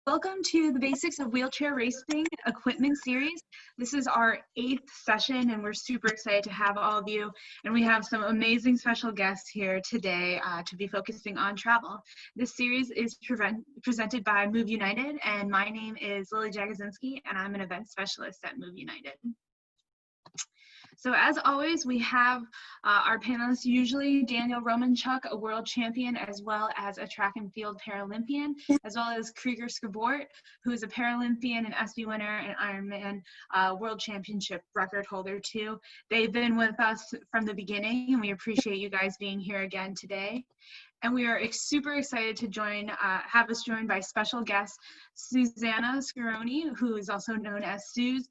Welcome to the Basics of Wheelchair Racing Equipment Series. This is our 8th session, and we're super excited to have all of you. And we have some amazing special guests here today to be focusing on travel. This series is presented by Move United, and my name is Lily Jagosinski, and I'm an event specialist at Move United. So as always, we have our panelists, usually Daniel Romanchuk, a world champion, as well as a track and field Paralympian, as well as Krieger Skabort, who is a Paralympian and SB winner and Ironman World Championship record holder too. They've been with us from the beginning, and we appreciate you guys being here again today. And we are super excited to have us joined by special guest Susanna Scaroni, who is also known as Suze.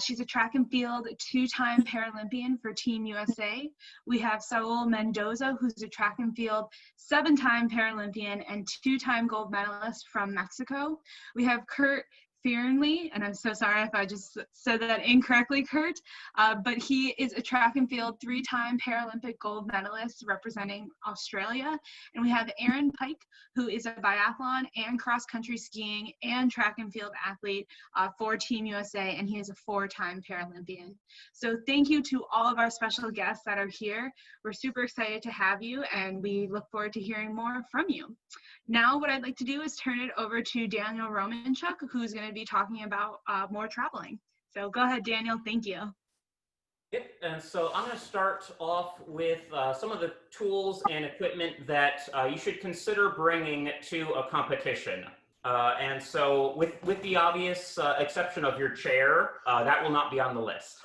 She's a track and field 2-time Paralympian for Team USA. We have Saul Mendoza, who's a track and field 7-time Paralympian and 2-time gold medalist from Mexico. We have Kurt Fearnley, and I'm so sorry if I just said that incorrectly, Kurt, but he is a track and field 3-time Paralympic gold medalist representing Australia. And we have Aaron Pike, who is a biathlon and cross-country skiing and track and field athlete for Team USA, and he is a 4-time Paralympian. So thank you to all of our special guests that are here. We're super excited to have you, and we look forward to hearing more from you. Now what I'd like to do is turn it over to Daniel Romanchuk, who's going to be talking about more traveling. So go ahead, Daniel. Thank you. Yep, and so I'm going to start off with some of the tools and equipment that you should consider bringing to a competition. And so with the obvious exception of your chair, that will not be on the list.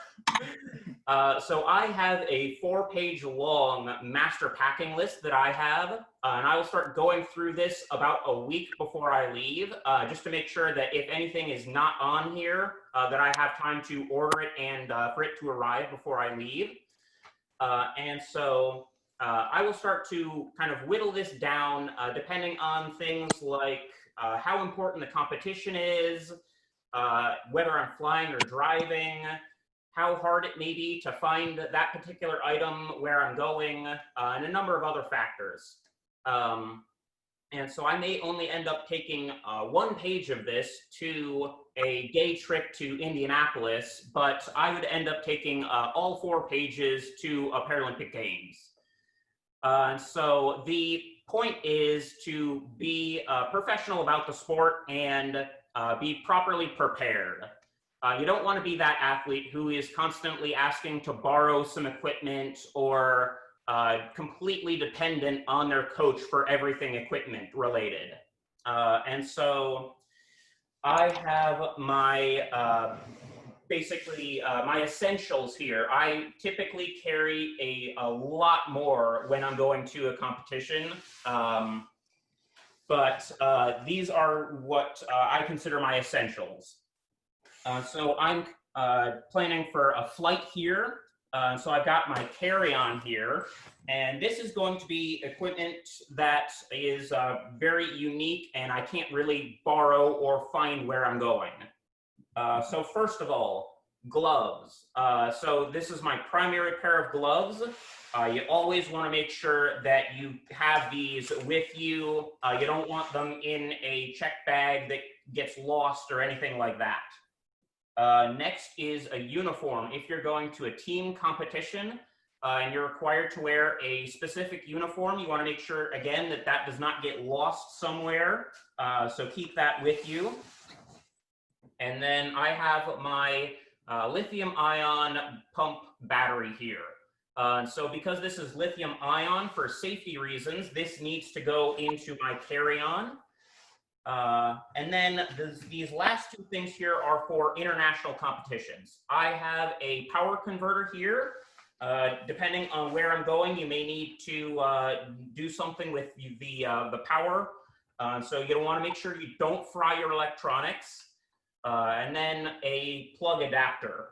So I have a 4-page long master packing list that I have, and I will start going through this about a week before I leave, just to make sure that if anything is not on here, that I have time to order it and for it to arrive before I leave. And so I will start to kind of whittle this down depending on things like how important the competition is, whether I'm flying or driving, how hard it may be to find that particular item where I'm going, and a number of other factors. And so I may only end up taking 1 page of this to a day trip to Indianapolis, but I would end up taking all 4 pages to a Paralympic Games. So the point is to be professional about the sport and be properly prepared. You don't want to be that athlete who is constantly asking to borrow some equipment or completely dependent on their coach for everything equipment related. And so I have my, basically my essentials here. I typically carry a lot more when I'm going to a competition. But these are what I consider my essentials. So I'm planning for a flight here. So I've got my carry-on here, and this is going to be equipment that is very unique and I can't really borrow or find where I'm going. So first of all, gloves. So this is my primary pair of gloves. You always want to make sure that you have these with you. You don't want them in a check bag that gets lost or anything like that. Next is a uniform. If you're going to a team competition and you're required to wear a specific uniform, you want to make sure, again, that that does not get lost somewhere. So keep that with you. And then I have my lithium ion pump battery here. So because this is lithium ion, for safety reasons, this needs to go into my carry-on. And then these last 2 things here are for international competitions. I have a power converter here. Depending on where I'm going, you may need to do something with the power. So you'll want to make sure you don't fry your electronics. And then a plug adapter.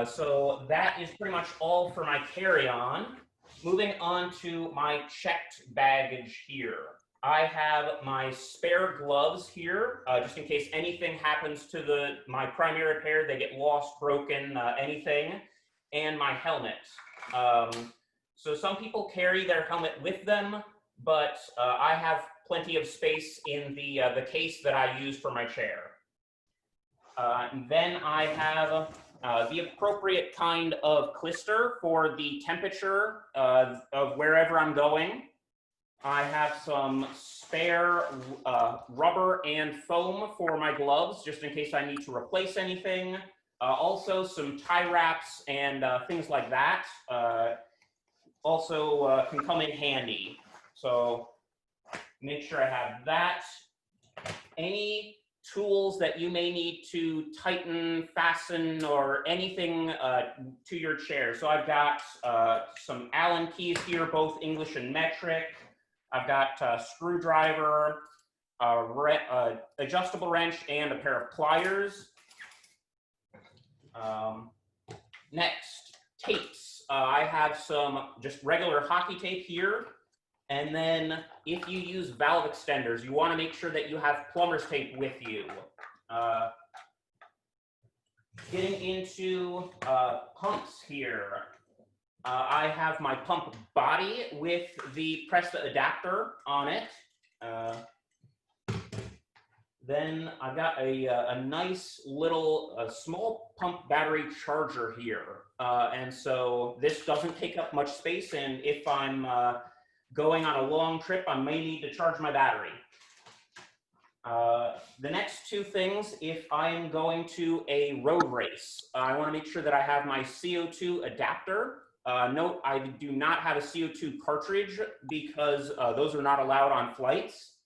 So that is pretty much all for my carry-on. Moving on to my checked baggage here. I have my spare gloves here, just in case anything happens to my primary pair, they get lost, broken, anything, and my helmet. So some people carry their helmet with them. but I have plenty of space in the case that I use for my chair. And then I have the appropriate kind of clister for the temperature of wherever I'm going. I have some spare rubber and foam for my gloves, just in case I need to replace anything. Also some tie wraps and things like that also can come in handy. So make sure I have that. Any tools that you may need to tighten, fasten, or anything to your chair. So I've got some Allen keys here, both English and metric. I've got a screwdriver, adjustable wrench, and a pair of pliers. Next, tapes. I have some just regular hockey tape here. And then if you use valve extenders, you want to make sure that you have plumber's tape with you. Getting into pumps here. I have my pump body with the pressed adapter on it. Then I've got a nice little small pump battery charger here. And so this doesn't take up much space, and if I'm going on a long trip, I may need to charge my battery. The next two things, if I'm going to a road race, I want to make sure that I have my CO2 adapter. Note, I do not have a CO2 cartridge because those are not allowed on flights.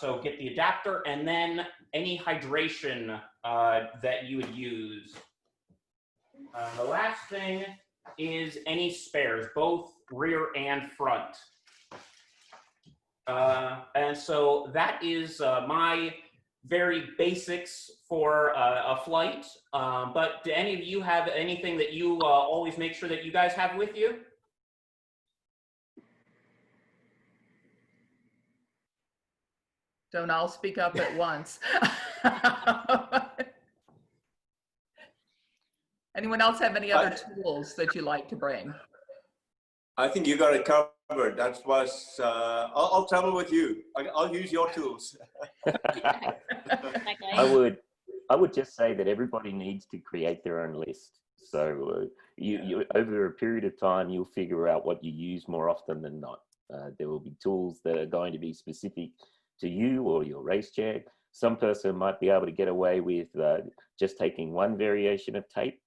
So get the adapter, and then any hydration that you would use. The last thing is any spares, both rear and front. And so that is my very basics for a flight. But do any of you have anything that you always make sure that you guys have with you? Don't all speak up at once. Anyone else have any other tools that you like to bring? I think you got it covered. That was, I'll travel with you. I'll use your tools. I would just say that everybody needs to create their own list. So you over a period of time, you'll figure out what you use more often than not. There will be tools that are going to be specific to you or your race chair. Some person might be able to get away with just taking one variation of tape.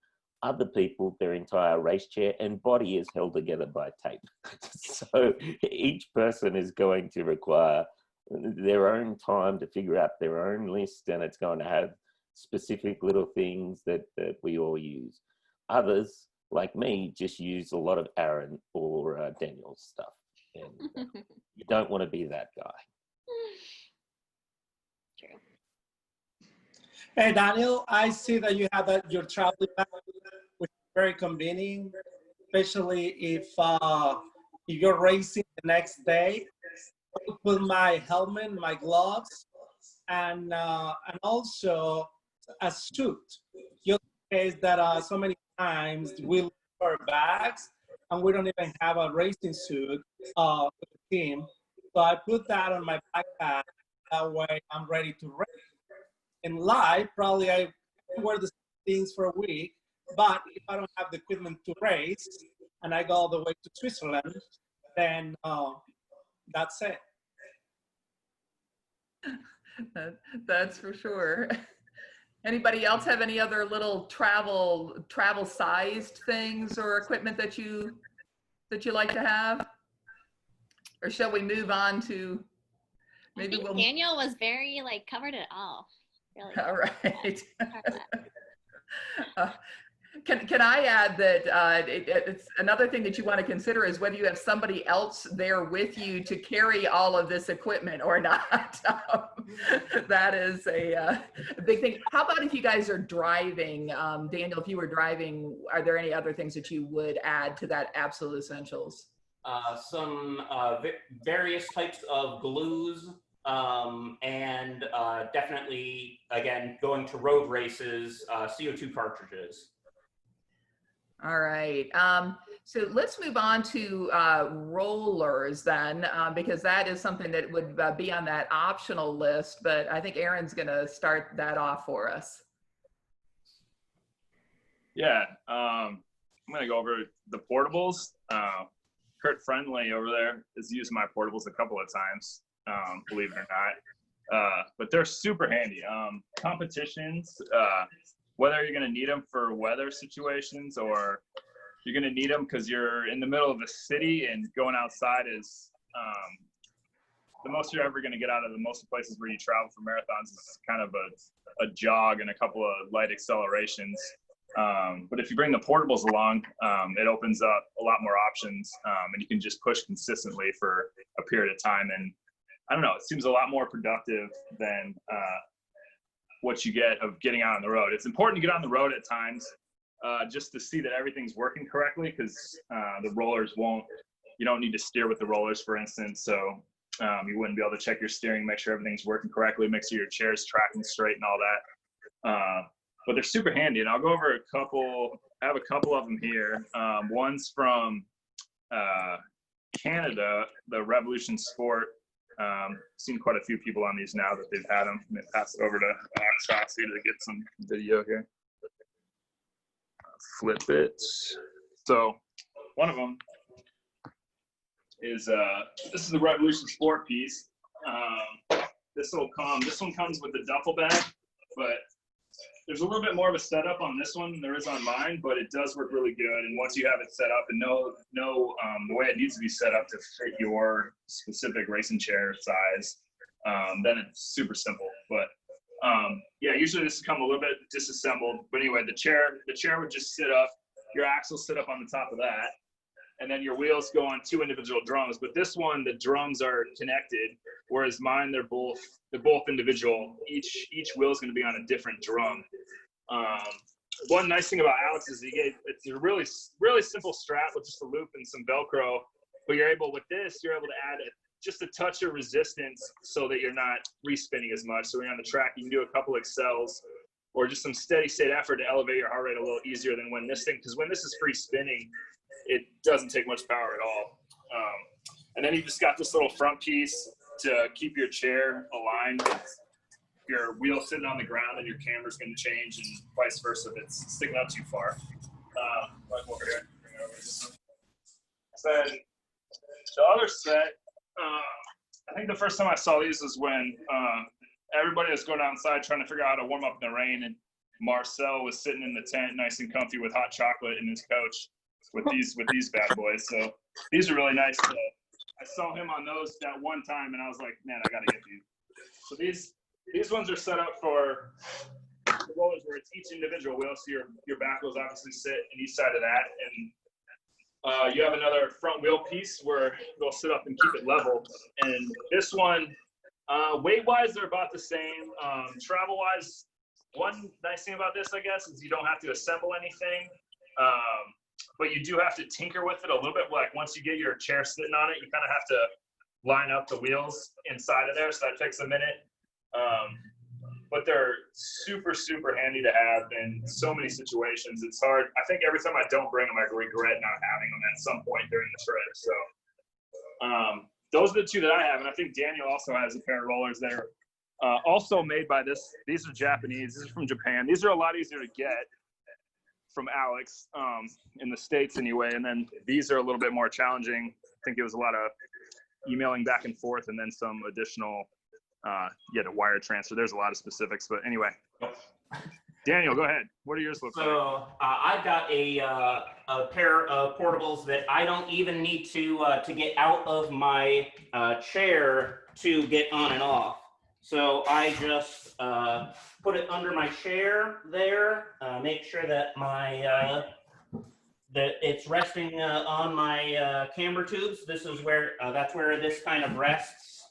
Other people, their entire race chair and body is held together by tape. So each person is going to require their own time to figure out their own list, and it's going to have specific little things that we all use. Others, like me, just use a lot of Aaron or Daniel's stuff. And you don't want to be that guy. True. Hey, Daniel, I see that you have your travel bag, which is very convenient, especially if you're racing the next day. I put my helmet, my gloves, and also a suit. Just in case that so many times we lose our bags and we don't even have a racing suit for the team. So I put that on my backpack. That way I'm ready to race. In life, probably I wear the same things for a week, but if I don't have the equipment to race and I go all the way to Switzerland, then that's it. That's for sure. Anybody else have any other little travel sized things or equipment that you like to have? Or shall we move on to maybe we'll... Daniel was very covered it all. Really. All right. Can I add that it's another thing that you want to consider is whether you have somebody else there with you to carry all of this equipment or not. That is a big thing. How about if you guys are driving? Daniel, if you were driving, are there any other things that you would add to that absolute essentials? Some various types of glues. And definitely, again, going to road races, CO2 cartridges. All right. So let's move on to rollers then, because that is something that would be on that optional list, but I think Aaron's going to start that off for us. Yeah, I'm going to go over the portables. Kurt Friendly over there has used my portables a couple of times, believe it or not. But they're super handy. Competitions, whether you're going to need them for weather situations or you're going to need them because you're in the middle of a city and going outside is the most you're ever going to get out of the most places where you travel for marathons is kind of a jog and a couple of light accelerations. But if you bring the portables along, it opens up a lot more options, and you can just push consistently for a period of time. And I don't know, it seems a lot more productive than what you get of getting out on the road. It's important to get on the road at times just to see that everything's working correctly, because the rollers you don't need to steer with the rollers, for instance. So you wouldn't be able to check your steering, make sure everything's working correctly, make sure your chair's tracking straight and all that. But they're super handy, and I'll go over a couple. I have a couple of them here. One's from Canada, the Revolution Sport. Seen quite a few people on these now that they've had them. I'm gonna pass it over to Oxossi to get some video here. Flip it. So one of them is this is the Revolution Sport piece. This one comes with the duffel bag, but there's a little bit more of a setup on this one than there is on mine, but it does work really good. And once you have it set up and know the way it needs to be set up to fit your specific racing chair size, then it's super simple. But yeah, usually this will come a little bit disassembled. But anyway, the chair would just sit up, your axles sit up on the top of that, and then your wheels go on 2 individual drums. But this one, the drums are connected, whereas mine, they're both individual. Each wheel is going to be on a different drum. One nice thing about Alex is it's a really simple strap with just a loop and some Velcro. But you're able to add just a touch of resistance so that you're not respinning as much. So when you're on the track, you can do a couple accels or just some steady state effort to elevate your heart rate a little easier than when this is free spinning, it doesn't take much power at all. And then you just got this little front piece to keep your chair aligned. Your wheel sitting on the ground and your camera's going to change, and vice versa if it's sticking out too far. Over here. Then the other set, I think the first time I saw these was when everybody was going outside trying to figure out how to warm up in the rain, and Marcel was sitting in the tent nice and comfy with hot chocolate in his coach with these bad boys. So these are really nice. I saw him on those that one time, and I was like, man, I got to get these. So these ones are set up for the rollers where it's each individual wheel, so your back wheels obviously sit on each side of that, and you have another front wheel piece where they'll sit up and keep it level. And this one, weight-wise, they're about the same. Travel-wise, one nice thing about this, I guess, is you don't have to assemble anything. But you do have to tinker with it a little bit. Like once you get your chair sitting on it, you kind of have to line up the wheels inside of there. So that takes a minute. But they're super, super handy to have in so many situations. It's hard. I think every time I don't bring them, I regret not having them at some point during the trip. So those are the two that I have. And I think Daniel also has a pair of rollers that are also made by these are Japanese. These are from Japan. These are a lot easier to get from Alex in the States anyway. And then these are a little bit more challenging. I think it was a lot of emailing back and forth and then some additional, the wire transfer. There's a lot of specifics, but anyway. Daniel, go ahead. What are yours look like? So I've got a pair of portables that I don't even need to get out of my chair to get on and off. So I just put it under my chair there, make sure that that it's resting on my camber tubes. This is where that's where this kind of rests.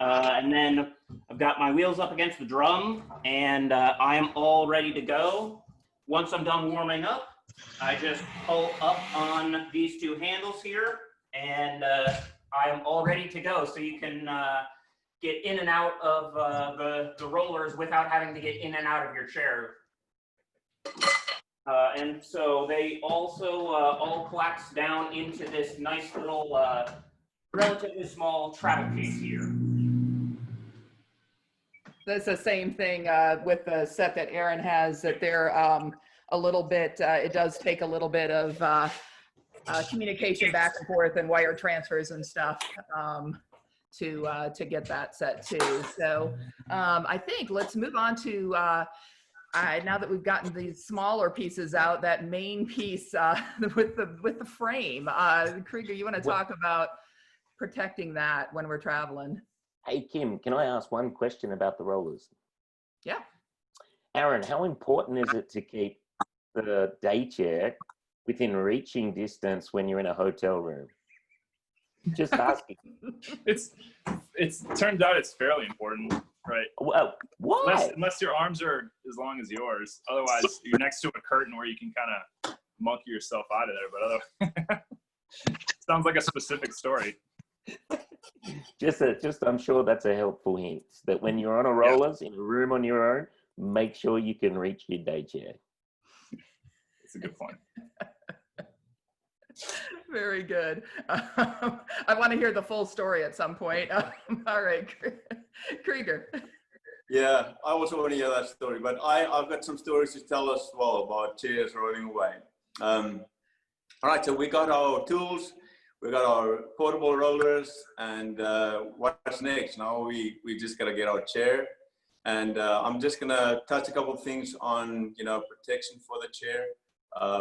And then I've got my wheels up against the drum, and I am all ready to go. Once I'm done warming up, I just pull up on these two handles here, and I am all ready to go. So you can get in and out of the rollers without having to get in and out of your chair. And so they also all collapse down into this nice little, relatively small travel case here. That's the same thing with the set that Aaron has, that they're a little bit, it does take a little bit of communication back and forth and wire transfers and stuff to get that set too. So I think let's move on to, now that we've gotten these smaller pieces out, that main piece with the frame. Krieger, you want to talk about protecting that when we're traveling? Hey, Kim, can I ask one question about the rollers? Yeah. Aaron, how important is it to keep the day chair within reaching distance when you're in a hotel room? Just asking. It's turns out it's fairly important, right? Well, why? Unless your arms are as long as yours. Otherwise, you're next to a curtain where you can kind of monkey yourself out of there. But otherwise, sounds like a specific story. Just I'm sure that's a helpful hint that when you're on a rollers in a room on your own, make sure you can reach your day chair. That's a good point. Very good. I want to hear the full story at some point. All right, Krieger. Yeah, I also want to hear that story, but I've got some stories to tell as well about chairs rolling away. All right, so we got our tools, we got our portable rollers, and what's next? Now we just got to get our chair, and I'm just going to touch a couple of things on, protection for the chair.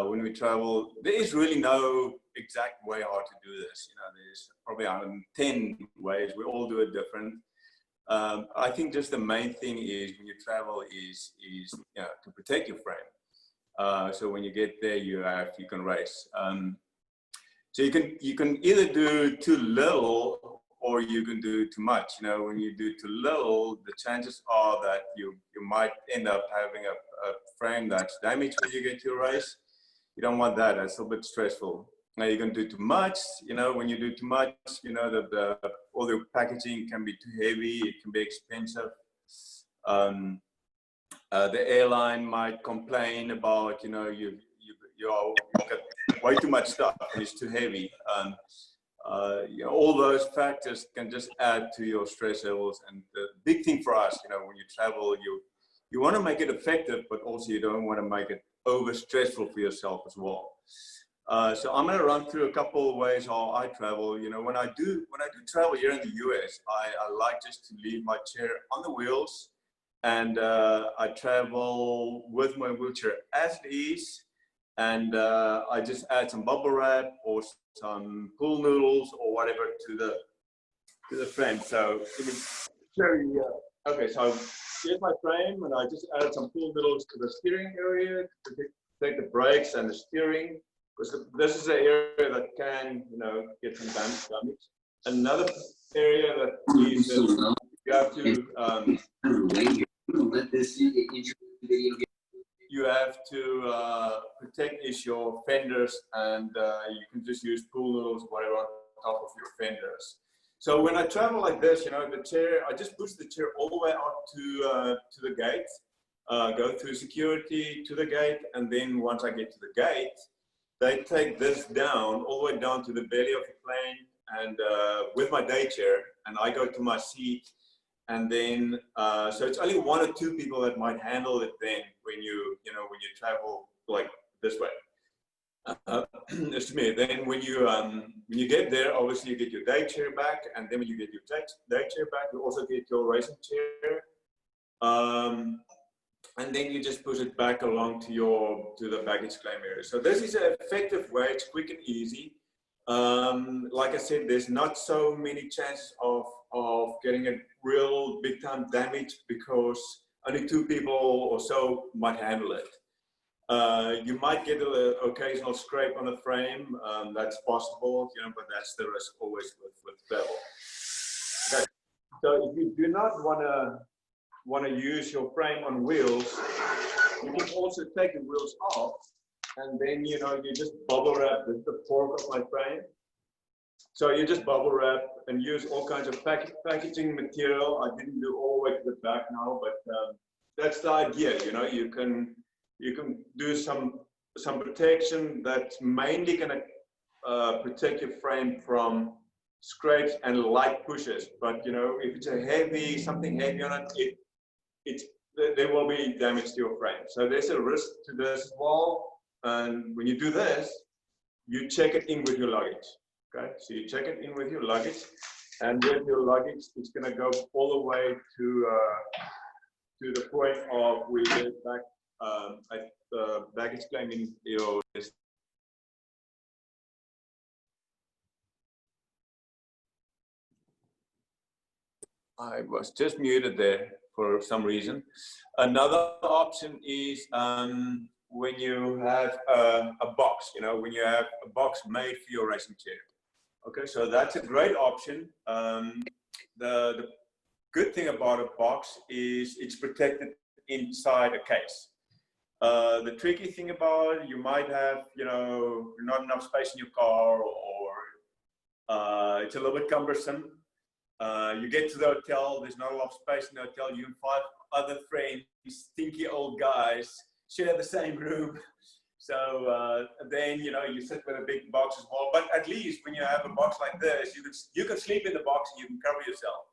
When we travel, there is really no exact way how to do this. There's probably 10 ways. We all do it different. I think just the main thing is when you travel is to protect your frame. So when you get there, you can race. So you can either do too little or you can do too much. When you do too little, the chances are that you might end up having a frame that's damaged when you get to your race. You don't want that. That's a little bit stressful. Now you can do too much. When you do too much, all the packaging can be too heavy. It can be expensive. The airline might complain about, you got way too much stuff and it's too heavy. All those factors can just add to your stress levels. And the big thing for us, when you travel, you want to make it effective, but also you don't want to make it over stressful for yourself as well. So I'm going to run through a couple of ways how I travel. When I do travel here in the US, I like just to leave my chair on the wheels, and I travel with my wheelchair as it is, and I just add some bubble wrap or some pool noodles or whatever to the frame. So let me show you. Okay, so here's my frame, and I just added some pool noodles to the steering area to take the brakes and the steering, because this is an area that can, get some damage. Another area that is you have to you have to protect is your fenders, and you can just use pool noodles, whatever, on top of your fenders. So when I travel like this, the chair, I just push the chair all the way up to the gate, go through security to the gate, and then once I get to the gate, they take this down, all the way down to the belly of the plane, and with my day chair, and I go to my seat, and then, so it's only 1 or 2 people that might handle it then when you travel like this way. It's to me. Then when you get there, obviously you get your day chair back, and then when you get your day chair back, you also get your racing chair, and then you just push it back along to the baggage claim area. So this is an effective way. It's quick and easy. Like I said, there's not so many chances of getting a real big time damage because only 2 people or so might handle it. You might get an occasional scrape on the frame. That's possible, but that's the risk always with travel. Okay. So if you do not want to use your frame on wheels, you can also take the wheels off, and then you just bubble wrap the fork of my frame. So you just bubble wrap and use all kinds of packaging material. I didn't do all the way to the back now, but that's the idea. You can do some some protection that's mainly going to protect your frame from scrapes and light pushes. But you know, if it's a heavy, something heavy on it, there will be damage to your frame. So there's a risk to this as well. And when you do this, you check it in with your luggage. Okay, so you check it in with your luggage, and with your luggage, it's going to go all the way to the point of where you get it back at baggage claim in your. I was just muted there for some reason. Another option is when you have a box, you know, when you have a box made for your racing chair. Okay, so that's a great option. The good thing about a box is it's protected inside a case. The tricky thing about it, you might have, you know, not enough space in your car, or it's a little bit cumbersome. You get to the hotel, there's not a lot of space in the hotel. You and 5 other friends, stinky old guys, share the same room. So then, you know, you sit with a big box as well. But at least when you have a box like this, you can sleep in the box and you can cover yourself.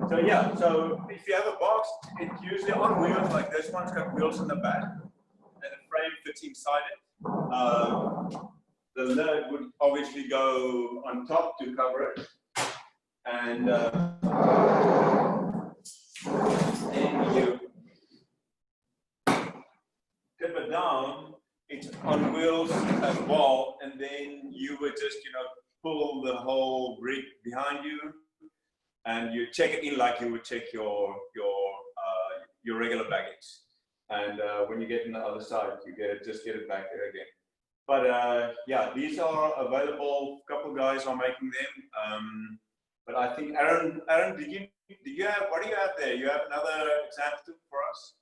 So yeah, so if you have a box, it's usually on wheels like this one. It's got wheels in the back, and the frame fits inside it. The lid would obviously go on top to cover it, and then you tip it down. It's on wheels as well, and then you would just, you know, pull the whole rig behind you, and you check it in like you would check your regular baggage. And when you get on the other side, you just get it back there again. But yeah, these are available. A couple guys are making them. But I think Aaron, what do you have there? You have another example for us?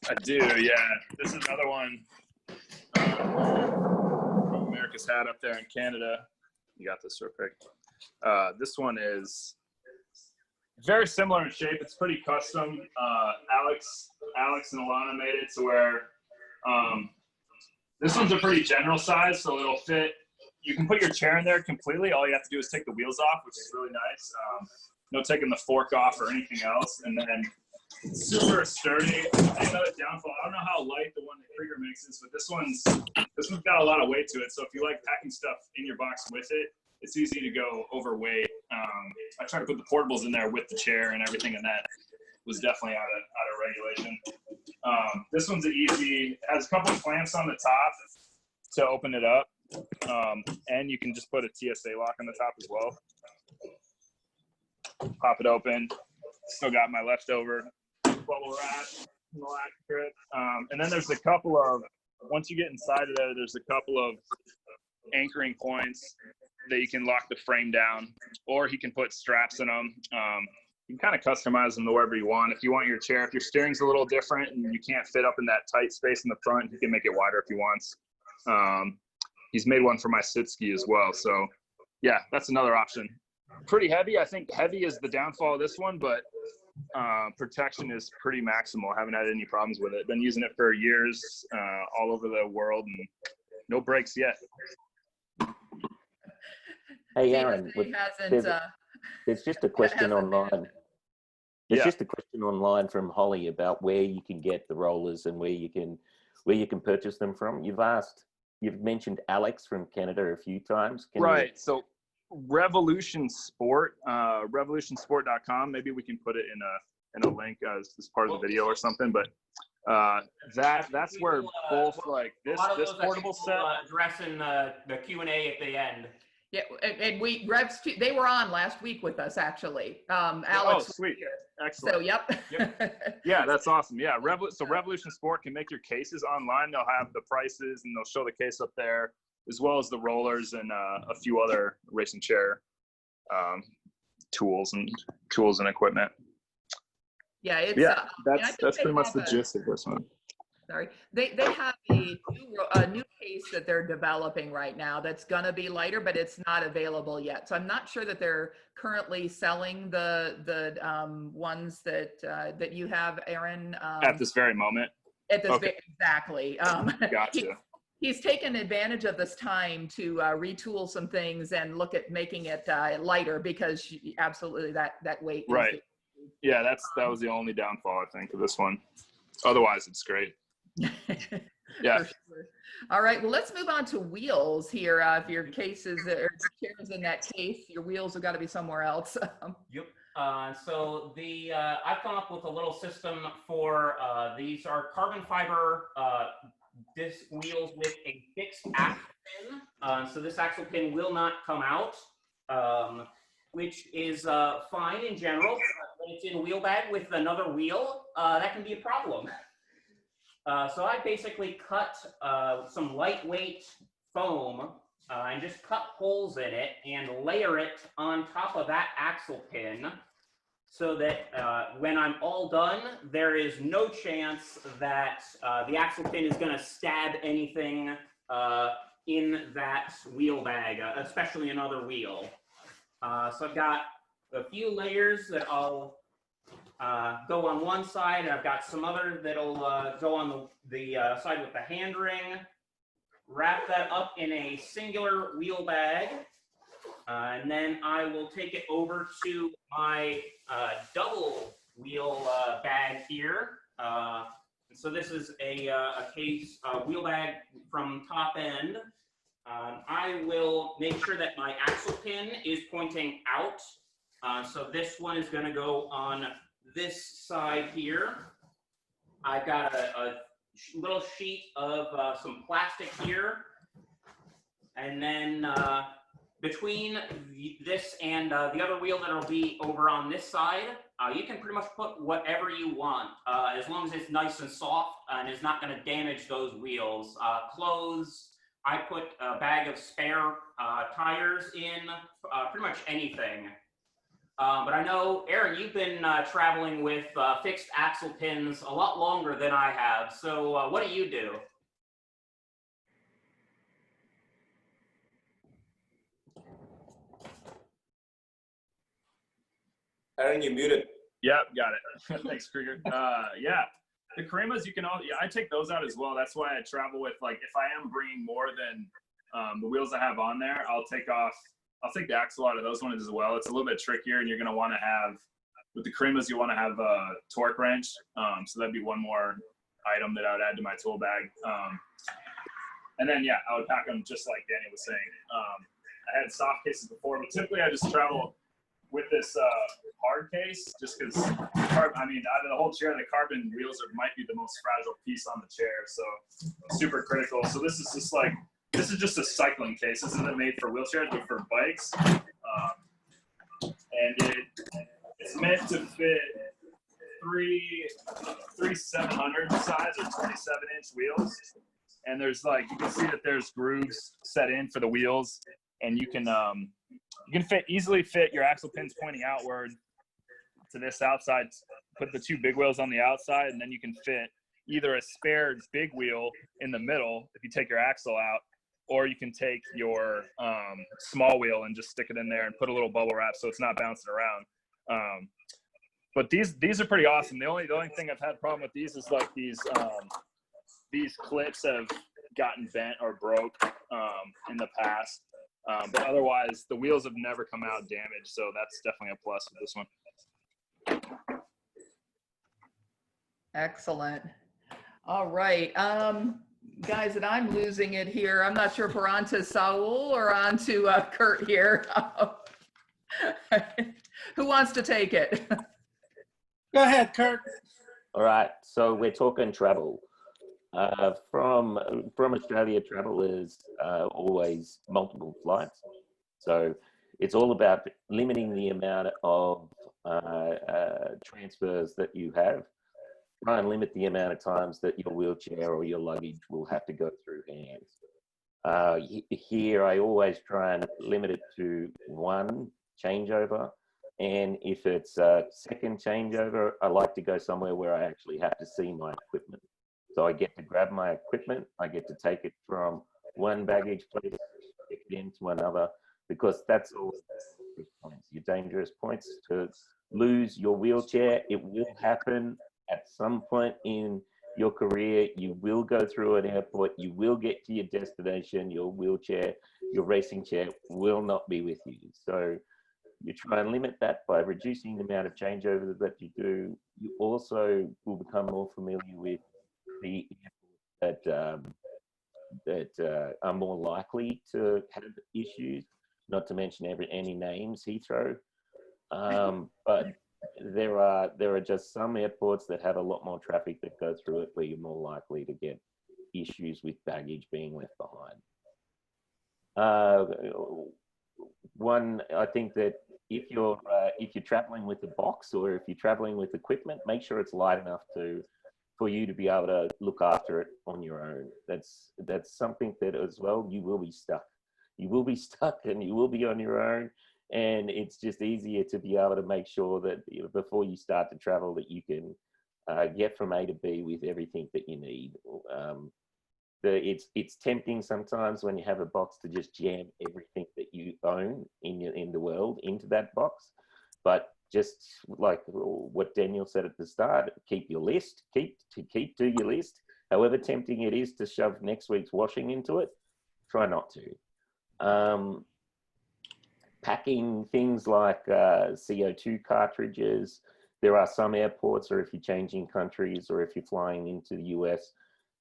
I do, yeah. This is another one from America's Hat up there in Canada. You got this real quick. This one is very similar in shape. It's pretty custom. Alex and Alana made it to where this one's a pretty general size, so it'll fit. You can put your chair in there completely. All you have to do is take the wheels off, which is really nice. No taking the fork off or anything else. And then super sturdy. Another downfall, I don't know how light the one that Krieger makes is, but this one's got a lot of weight to it. So if you like packing stuff in your box with it, it's easy to go overweight. I tried to put the portables in there with the chair and everything, and that was definitely out of regulation. This one's easy. It has a couple of clamps on the top to open it up, and you can just put a TSA lock on the top as well. Pop it open. Still got my leftover bubble wrap, black grip. And then there's a couple of, once you get inside of there, there's a couple of anchoring points that you can lock the frame down, or he can put straps in them. You can kind of customize them to wherever you want. If you want your chair, if your steering's a little different and you can't fit up in that tight space in the front, you can make it wider if he wants. He's made one for my sit ski as well. So yeah, that's another option. Pretty heavy. I think heavy is the downfall of this one, but protection is pretty maximal. I haven't had any problems with it. Been using it for years, all over the world, and no breaks yet. Hey, Aaron, there's just a question online. There's just a question online from Holly about where you can get the rollers and where you can purchase them from. You've mentioned Alex from Canada a few times. So Revolution Sport, revolutionsport.com. Maybe we can put it in a link as part of the video or something. But that's where both like this portable set. Addressing the Q&A at the end. Yeah, and they were on last week with us actually. Alex. Oh, sweet. Excellent. So, yep. Yeah, that's awesome. Yeah, so Revolution Sport can make your cases online. They'll have the prices and they'll show the case up there, as well as the rollers and a few other racing chair tools and equipment. Yeah, that's pretty much the gist of this one. Sorry. They have a new case that they're developing right now that's going to be lighter, but it's not available yet. So I'm not sure that they're currently selling the ones that you have, Aaron. At this very moment. At this Okay. Exactly. Gotcha. He's taken advantage of this time to retool some things and look at making it lighter, because absolutely that weight. Right. Yeah, that was the only downfall, I think, of this one. Otherwise, it's great. Yeah. For sure. All right. Well, let's move on to wheels here. If your cases or chairs in that case, your wheels have got to be somewhere else. Yep. So I've come up with a little system for these are carbon fiber disc wheels with a fixed axle pin. So this axle pin will not come out, which is fine in general. When it's in a wheel bag with another wheel, that can be a problem. So I basically cut some lightweight foam and just cut holes in it and layer it on top of that axle pin, so that when I'm all done, there is no chance that the axle pin is going to stab anything in that wheel bag, especially another wheel. So I've got a few layers that I'll go on one side, and I've got some other that'll go on the side with the hand ring. Wrap that up in a singular wheel bag, and then I will take it over to my double wheel bag here. So this is a case wheel bag from top end. I will make sure that my axle pin is pointing out. So this one is going to go on this side here. I've got a little sheet of some plastic here, and then between this and the other wheel that'll be over on this side, you can pretty much put whatever you want, as long as it's nice and soft and is not going to damage those wheels. Clothes, I put a bag of spare tires in, pretty much anything. But I know, Aaron, you've been traveling with fixed axle pins a lot longer than I have. So what do you do? Aaron, you're muted. Yep, got it. Thanks, Krieger. Yeah, the Karimas, you can all, yeah, I take those out as well. That's why I travel with, like, if I am bringing more than the wheels I have on there, I'll take the axle out of those ones as well. It's a little bit trickier, and you're going to want to have, with the Karimas, you want to have a torque wrench. So that'd be one more item that I would add to my tool bag. And then, yeah, I would pack them just like Danny was saying. I had soft cases before, but typically I just travel with this hard case, just because, I mean, out of the whole chair, the carbon wheels might be the most fragile piece on the chair, so super critical. So this is just a cycling case. This isn't made for wheelchairs, but for bikes. And it's meant to fit three 700 size or 27-inch wheels. And there's, like, you can see that there's grooves set in for the wheels, and you can easily fit your axle pins pointing outward to this outside, put the two big wheels on the outside, and then you can fit either a spare big wheel in the middle if you take your axle out, or you can take your small wheel and just stick it in there and put a little bubble wrap so it's not bouncing around. But these are pretty awesome. The only thing I've had a problem with these is, like, these clips have gotten bent or broke in the past. But otherwise, the wheels have never come out damaged, so that's definitely a plus with this one. Excellent. All right. Guys, and I'm losing it here. I'm not sure if we're on to Saul or on to Kurt here. Who wants to take it? Go ahead, Kurt. All right, so we're talking travel. From Australia, travel is always multiple flights. So it's all about limiting the amount of transfers that you have. Try and limit the amount of times that your wheelchair or your luggage will have to go through hands. Here, I always try and limit it to one changeover. And if it's a second changeover, I like to go somewhere where I actually have to see my equipment. So I get to grab my equipment, I get to take it from one baggage place, take it into another, because that's all points, your dangerous points. To lose your wheelchair, it will happen at some point in your career. You will go through an airport, you will get to your destination, your wheelchair, your racing chair will not be with you. So you try and limit that by reducing the amount of changeovers that you do. You also will become more familiar with the airports that are more likely to have issues, not to mention any names, Heathrow. But there are just some airports that have a lot more traffic that go through it, where you're more likely to get issues with baggage being left behind. One, I think that if you're traveling with a box, or if you're traveling with equipment, make sure it's light enough for you to be able to look after it on your own. That's something that as well, you will be stuck. You will be stuck and you will be on your own. And it's just easier to be able to make sure that before you start to travel, that you can get from A to B with everything that you need. It's tempting sometimes when you have a box to just jam everything that you own in the world into that box. But just like what Daniel said at the start, keep your list, keep to your list. However tempting it is to shove next week's washing into it, try not to. Packing things like CO2 cartridges. There are some airports, or if you're changing countries, or if you're flying into the US,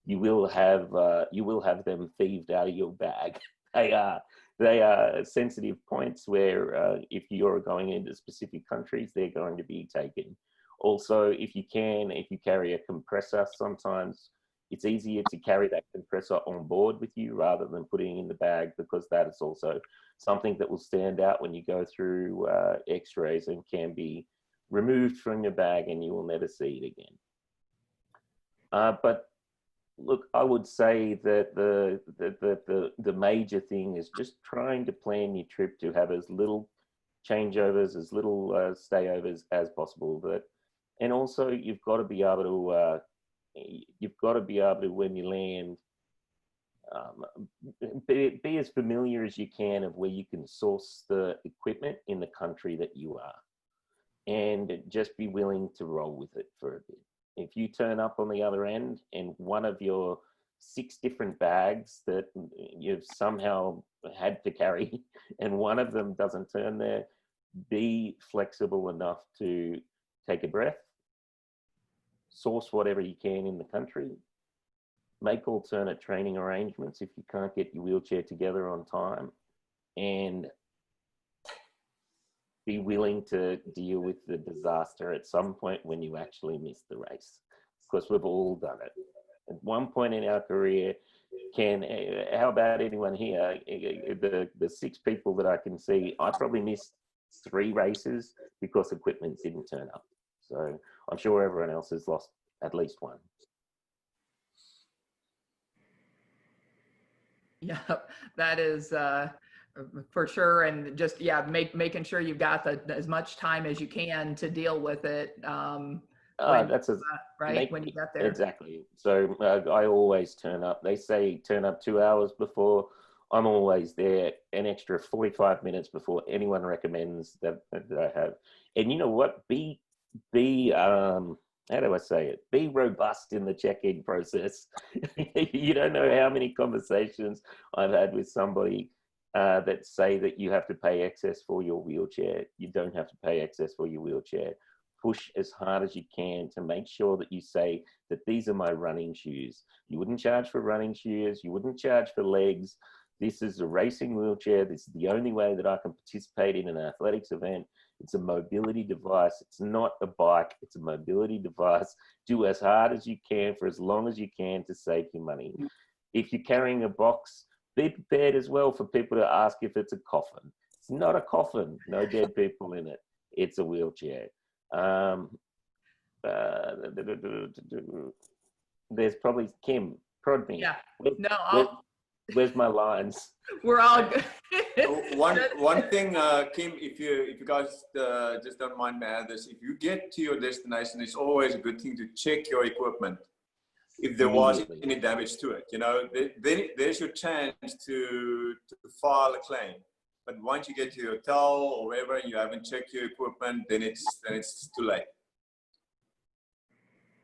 you will have them thieved out of your bag. They are sensitive points where if you're going into specific countries, they're going to be taken. Also, if you carry a compressor, sometimes it's easier to carry that compressor on board with you rather than putting it in the bag, because that is also something that will stand out when you go through x-rays and can be removed from your bag and you will never see it again. But look, I would say that the major thing is just trying to plan your trip to have as little changeovers, as little stayovers as possible. And also you've got to be able to, when you land, be as familiar as you can of where you can source the equipment in the country that you are, and just be willing to roll with it for a bit. If you turn up on the other end and one of your 6 different bags that you've somehow had to carry and one of them doesn't turn there, be flexible enough to take a breath, source whatever you can in the country, make alternate training arrangements if you can't get your wheelchair together on time, and be willing to deal with the disaster at some point when you actually miss the race, because we've all done it. At one point in our career, how about anyone here? The 6 people that I can see, I probably missed 3 races because equipment didn't turn up. So I'm sure everyone else has lost at least one. Yeah, that is for sure. And just, yeah, making sure you've got as much time as you can to deal with it. When you get there. Exactly. So I always turn up. They say turn up 2 hours before. I'm always there an extra 45 minutes before anyone recommends that I have. And you know what? Be how do I say it? Be robust in the check-in process. You don't know how many conversations I've had with somebody that say that you have to pay excess for your wheelchair. You don't have to pay excess for your wheelchair. Push as hard as you can to make sure that you say that these are my running shoes. You wouldn't charge for running shoes. You wouldn't charge for legs. This is a racing wheelchair. This is the only way that I can participate in an athletics event. It's a mobility device. It's not a bike. It's a mobility device. Do as hard as you can for as long as you can to save your money. If you're carrying a box, be prepared as well for people to ask if it's a coffin. It's not a coffin. No dead people in it. It's a wheelchair. There's probably Kim. Prod me. Yeah. Where's my lines? We're all good. One thing, Kim, if you guys just don't mind me add this, if you get to your destination, it's always a good thing to check your equipment. if there was Immediately. any damage to it. You know, then there's your chance to file a claim. But once you get to your hotel or wherever, you haven't checked your equipment, then it's too late.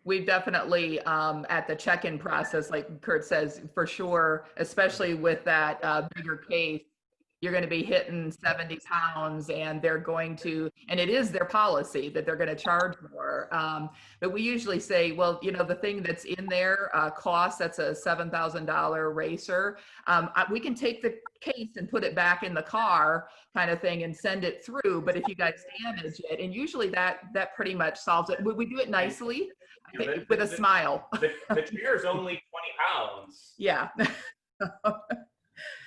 We've definitely, at the check-in process, like Kurt says, for sure, especially with that bigger case, you're going to be hitting 70 pounds and they're going to, and it is their policy that they're going to charge more. But we usually say, well, you know, the thing that's in there costs, that's a $7,000 racer. We can take the case and put it back in the car kind of thing and send it through. But if you guys damage it, and usually that pretty much solves it. We do it nicely with a smile. The chair is only 20 pounds. Yeah.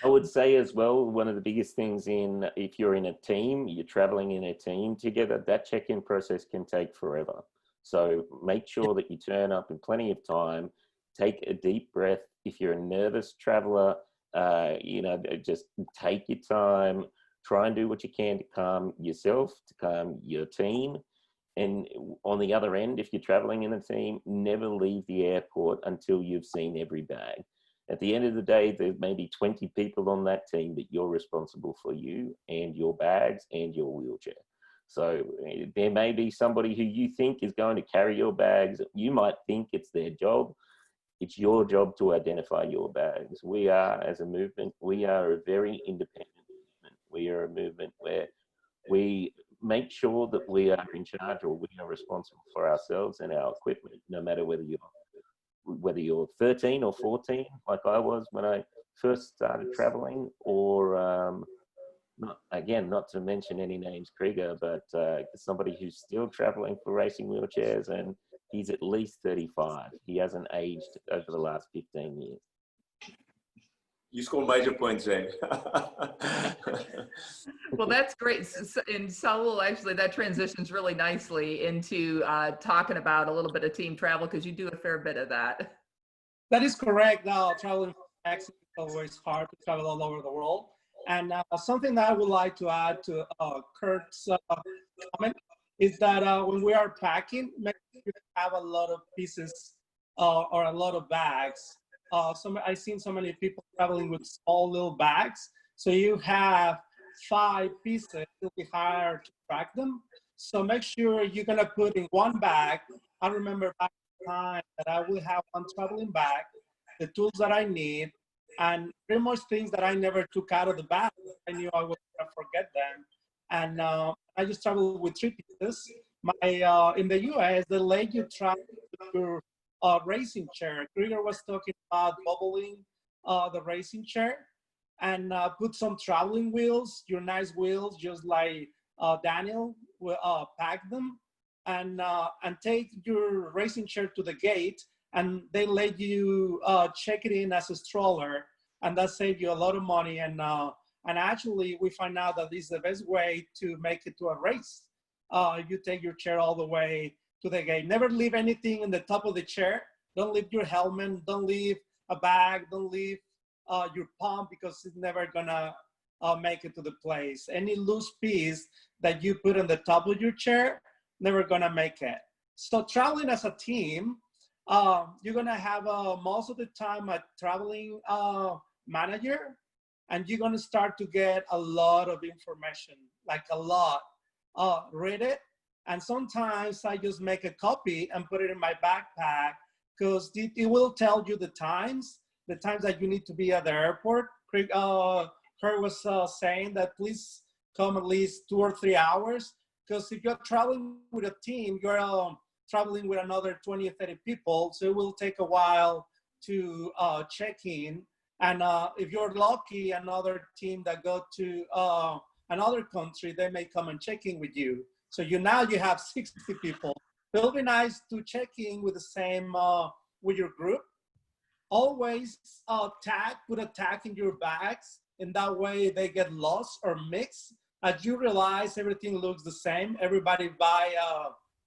I would say as well, one of the biggest things if you're in a team, you're traveling in a team together, that check-in process can take forever. So make sure that you turn up in plenty of time, take a deep breath. If you're a nervous traveler, you know, just take your time, try and do what you can to calm yourself, to calm your team. And on the other end, if you're traveling in a team, never leave the airport until you've seen every bag. At the end of the day, there may be 20 people on that team, but you're responsible for you and your bags and your wheelchair. So there may be somebody who you think is going to carry your bags. You might think it's their job. It's your job to identify your bags. We are, as a movement, we are a very independent movement. We are a movement where we make sure that we are in charge, or we are responsible for ourselves and our equipment, no matter whether you're 13 or 14, like I was when I first started traveling, or not to mention any names, Krieger, but somebody who's still traveling for racing wheelchairs, and he's at least 35. He hasn't aged over the last 15 years. You score major points there. Well, that's great. And Saul, actually, that transitions really nicely into talking about a little bit of team travel, because you do a fair bit of that. That is correct. Now, traveling from Mexico is always hard to travel all over the world. And something that I would like to add to Kurt's comment is that when we are packing, make sure you have a lot of pieces or a lot of bags. I've seen so many people traveling with small little bags. So you have 5 pieces, it'll be hard to track them. So make sure you're gonna put in one bag. I remember back in time that I will have one traveling bag, the tools that I need, and pretty much things that I never took out of the bag. I knew I was gonna forget them. And I just traveled with 3 pieces. In the US, they let you travel with your racing chair. Krieger was talking about bubbling the racing chair, and put some traveling wheels, your nice wheels, just like Daniel will pack them, and take your racing chair to the gate, and they let you check it in as a stroller, and that saves you a lot of money. And actually, we find out that this is the best way to make it to a race. You take your chair all the way to the gate. Never leave anything in the top of the chair. Don't leave your helmet, don't leave a bag, don't leave your pump, because it's never gonna make it to the place. Any loose piece that you put on the top of your chair, never gonna make it. So traveling as a team, you're gonna have most of the time a traveling manager, and you're gonna start to get a lot of information, like a lot. Read it, and sometimes I just make a copy and put it in my backpack, because it will tell you the times that you need to be at the airport. Kurt was saying that please come at least 2 or 3 hours, because if you're traveling with a team, you're traveling with another 20 or 30 people, so it will take a while to check in. And if you're lucky, another team that go to another country, they may come and check in with you. So now you have 60 people. It'll be nice to check in with the same, with your group. Always put a tag in your bags, and that way they get lost or mixed. As you realize everything looks the same, everybody buy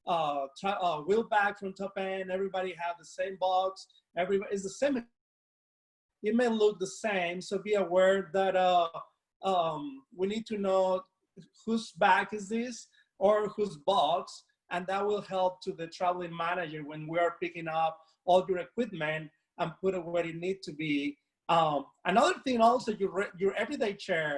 a wheel bag from top end, everybody have the same box, everybody is the same. It may look the same, so be aware that we need to know whose bag is this or whose box, and that will help to the traveling manager when we are picking up all your equipment and put it where it needs to be. Another thing also, your everyday chair,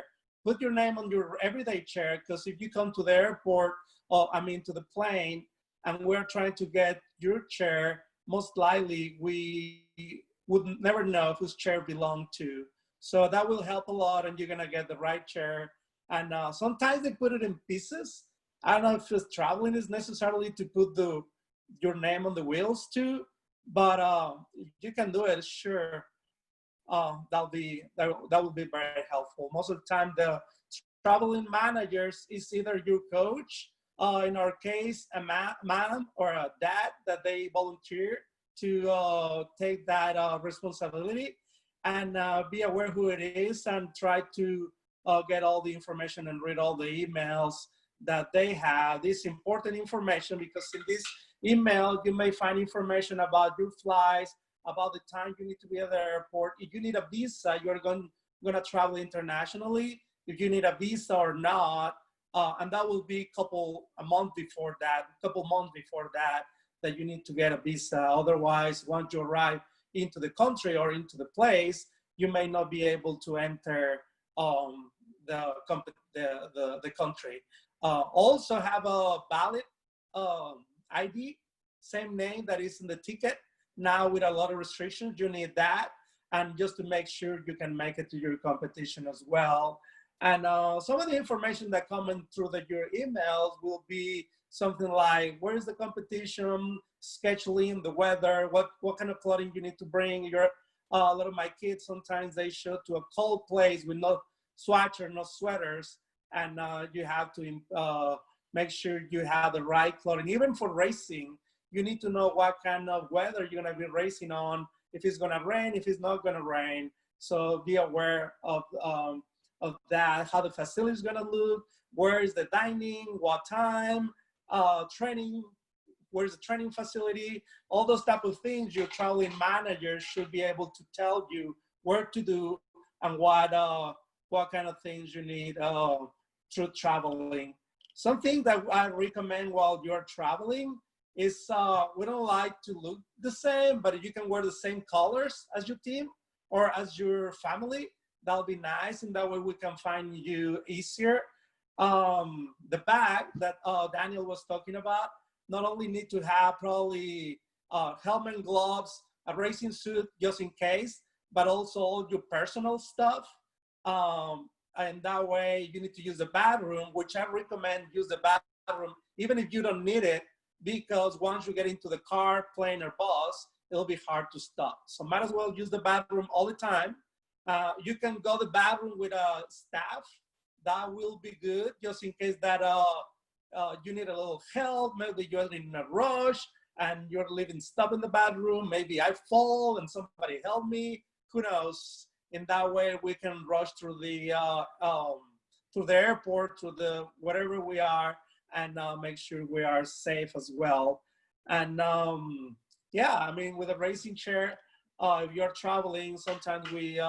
put your name on your everyday chair, because if you come to the airport, or I mean to the plane, and we're trying to get your chair, most likely we would never know whose chair belonged to. So that will help a lot, and you're gonna get the right chair. And sometimes they put it in pieces. I don't know if it's traveling is necessarily to put your name on the wheels too, but you can do it, sure. That will be very helpful. Most of the time, the traveling managers is either your coach, in our case, a mom or a dad that they volunteer to take that responsibility, and be aware who it is, and try to get all the information and read all the emails that they have. This important information, because in this email you may find information about your flights, about the time you need to be at the airport. If you need a visa, you're going to travel internationally, if you need a visa or not, and that will be a couple months before that you need to get a visa. Otherwise, once you arrive into the country or into the place, you may not be able to enter the country. Also have a valid ID, same name that is in the ticket. Now with a lot of restrictions, you need that, and just to make sure you can make it to your competition as well. And some of the information that coming through your emails will be something like, where is the competition, scheduling, the weather, what kind of clothing you need to bring. A lot of my kids, sometimes they show to a cold place with no sweater, no sweaters, and you have to make sure you have the right clothing. Even for racing, you need to know what kind of weather you're going to be racing on, if it's going to rain, if it's not going to rain. So be aware of that, how the facility is going to look, where is the dining, what time, training, where's the training facility, all those type of things. Your traveling manager should be able to tell you where to do and what kind of things you need through traveling. Something that I recommend while you're traveling is we don't like to look the same, but if you can wear the same colors as your team or as your family, that'll be nice, and that way we can find you easier. The bag that Daniel was talking about, not only need to have probably helmet, gloves, a racing suit just in case, but also all your personal stuff. And that way you need to use the bathroom, which I recommend use the bathroom even if you don't need it, because once you get into the car, plane, or bus, it'll be hard to stop. So might as well use the bathroom all the time. You can go to the bathroom with a staff. That will be good, just in case that you need a little help. Maybe you're in a rush and you're leaving stuff in the bathroom. Maybe I fall and somebody help me. Who knows? In that way, we can rush through the airport, to the wherever we are, and make sure we are safe as well. And yeah, I mean, with a racing chair, if you're traveling, sometimes we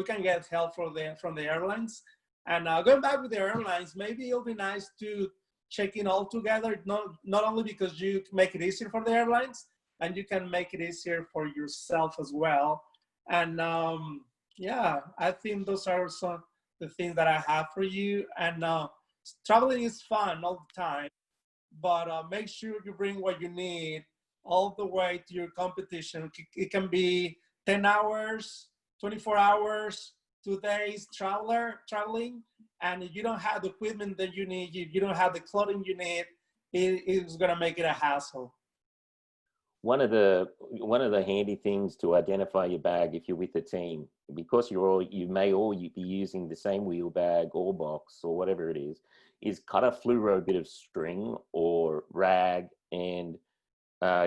can get help from the airlines. And going back with the airlines, maybe it'll be nice to check in all together, not only because you make it easier for the airlines, and you can make it easier for yourself as well. And yeah, I think those are some of the things that I have for you. And traveling is fun all the time, but make sure you bring what you need all the way to your competition. It can be 10 hours, 24 hours, 2 days traveling, and if you don't have the equipment that you need, if you don't have the clothing you need, it's gonna make it a hassle. One of the handy things to identify your bag if you're with a team, because you may all be using the same wheel bag or box or whatever it is cut a fluoro bit of string or rag and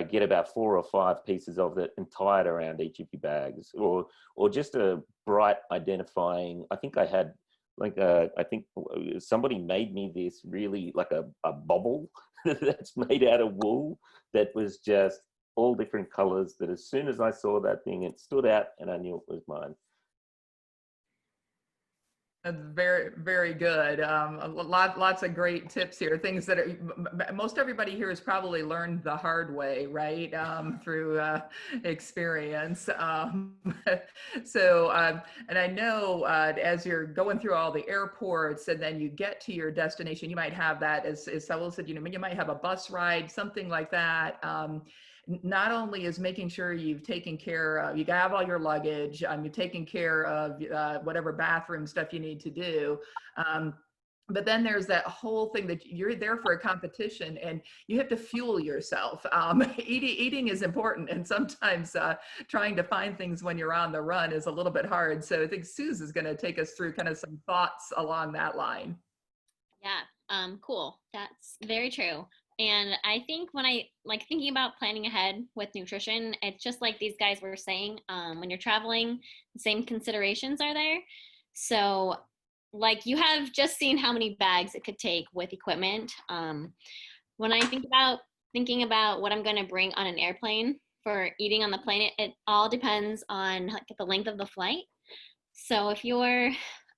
get about 4 or 5 pieces of it and tie it around each of your bags, or just a bright identifying. I think I had I think somebody made me this really like a bobble that's made out of wool that was just all different colors, that as soon as I saw that thing, it stood out and I knew it was mine. That's very, very good. Lots of great tips here. Things that most everybody here has probably learned the hard way, right? Through experience. And I know as you're going through all the airports and then you get to your destination, you might have that, as Saul said, you might have a bus ride, something like that. Not only is making sure you've taken care of, you have all your luggage, you're taking care of whatever bathroom stuff you need to do. But then there's that whole thing that you're there for a competition and you have to fuel yourself. Eating is important, and sometimes trying to find things when you're on the run is a little bit hard. So I think Suze is going to take us through kind of some thoughts along that line. Yeah, cool. That's very true. And I think when I thinking about planning ahead with nutrition, it's just like these guys were saying, when you're traveling, the same considerations are there. So like you have just seen how many bags it could take with equipment. When I thinking about what I'm going to bring on an airplane for eating on the plane, it all depends on like the length of the flight. So if you're